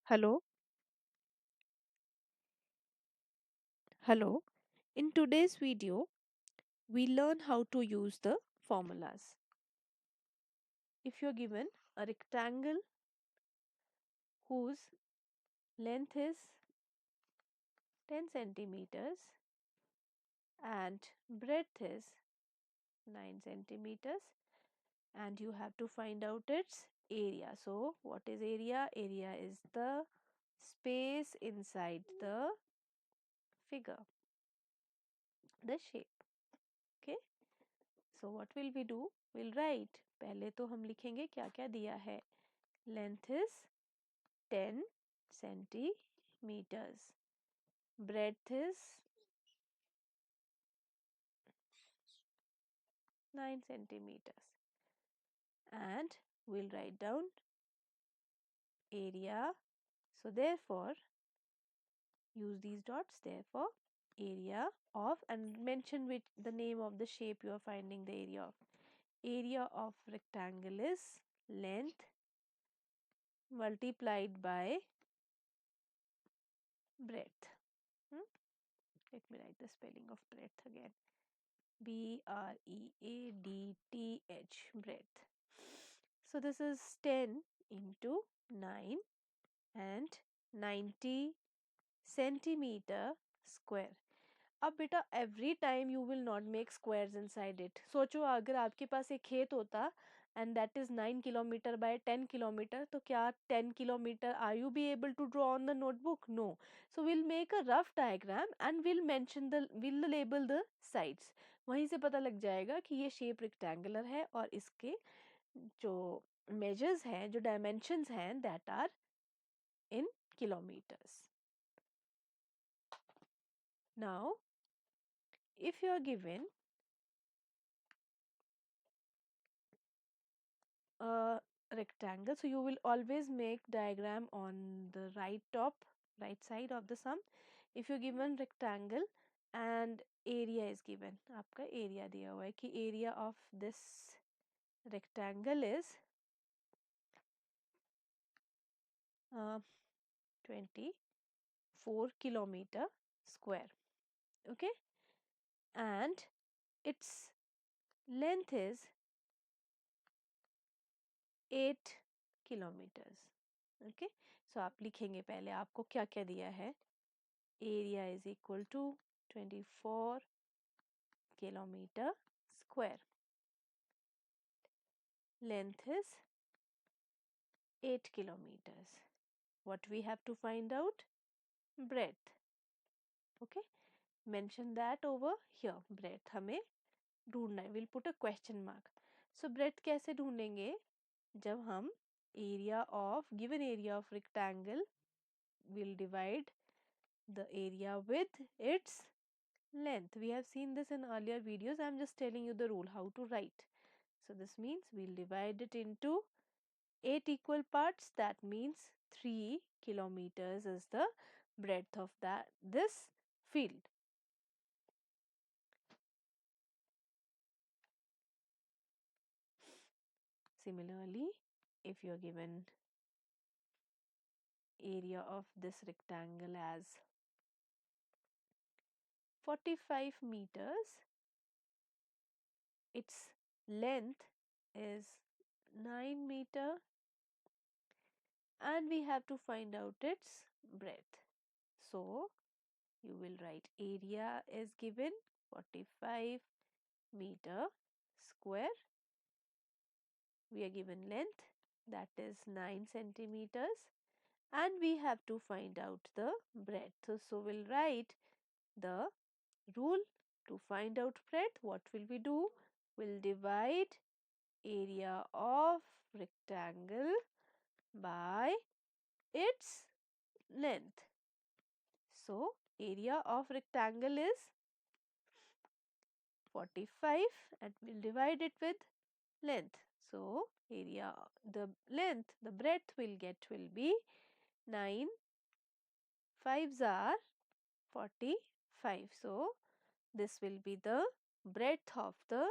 Hello, hello. In today's video, we learn how to use the formulas. If you're given a rectangle whose length is 10 centimeters and breadth is 9 centimeters, and you have to find out its area. So, what is area? Area is the space inside the figure, the shape. Okay. So, what will we do? We'll write. पहले तो हम लिखेंगे क्या क्या दिया है. Length is 10 centimeters. Breadth is 9 centimeters. And we'll write down area. So therefore, use these dots. Therefore, area of, and mention which the name of the shape you are finding the area of. Area of rectangle is length multiplied by breadth. Let me write the spelling of breadth again. breadth, breadth. So this is 10 into 9 and 90 centimeter square. अब बेटा every time you will not make squares inside it. सोचो अगर आपके पास एक खेत होता and that is 9 kilometre by 10 kilometre, तो क्या 10 kilometre are you be able to draw on the notebook? No. So will make a rough diagram and will label the sides. वहीं से पता लग जाएगा कि ये शेप रेक्टेंगुलर है और इसके जो मेजर्स हैं, जो डायमेंशंस हैं, that are in kilometres. Now if you are given a rectangle, so you will always make diagram on the right side of the sum. If you given rectangle and area is given, आपका area दिया हुआ है कि area of this rectangle is 24 kilometer square. Okay, and its length is 8 kilometers. Okay, so आप लिखेंगे पहले आपको क्या क्या दिया है. Area is equal to 24 kilometer square. Length is 8 kilometers. What we have to find out? Breadth. Okay, mention that over here. Breadth हमें ढूंढना है. We'll put a question mark. So breadth कैसे ढूंढेंगे? जब हम given area of rectangle will divide the area with its length. We have seen this in earlier videos. I'm just telling you the rule how to write. So this means we'll divide it into 8 equal parts. That means 3 kilometers is the breadth of this field. Similarly, if you're given area of this rectangle as 45 meters, its length is 9 meter, and we have to find out its breadth. So you will write area is given 45 meter square. We are given length, that is 9 centimeters, and we have to find out the breadth. So we'll write the rule to find out breadth. What will we do? We'll divide area of rectangle by its length. So area of rectangle is 45 and we'll divide it with length. So area, the length, the breadth will be 9 5s are 45. So this will be the breadth of the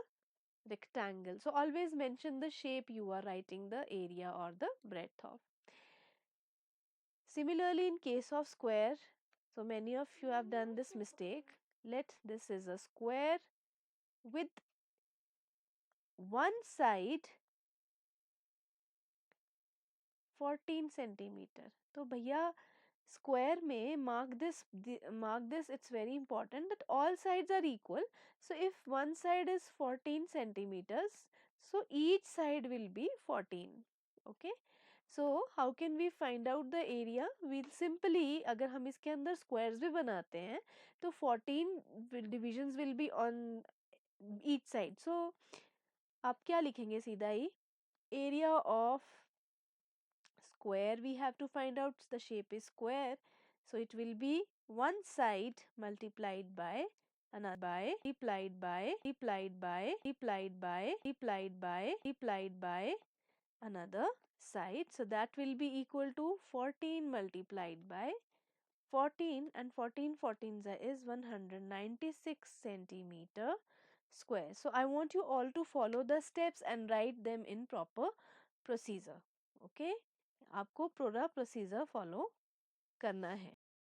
rectangle. So always mention the shape you are writing the area or the breadth of. Similarly, in case of square, so many of you have done this mistake. Let this is a square with one side 14 centimeter. तो भैया square में mark this, it's very important that all sides are equal. So if one side is 14 centimeters, so each side will be 14. Okay, so how can we find out the area? We'll simply, अगर हम इसके अंदर squares भी बनाते हैं तो 14 divisions will be on each side. So आप क्या लिखेंगे सीधा ही? Area of square we have to find out. The shape is square, so it will be one side multiplied by another by another side, so that will be equal to 14 multiplied by 14, and 14 is 196 centimeter square. So I want you all to follow the steps and write them in proper procedure. Okay, आपको पूरा procedure follow करना है.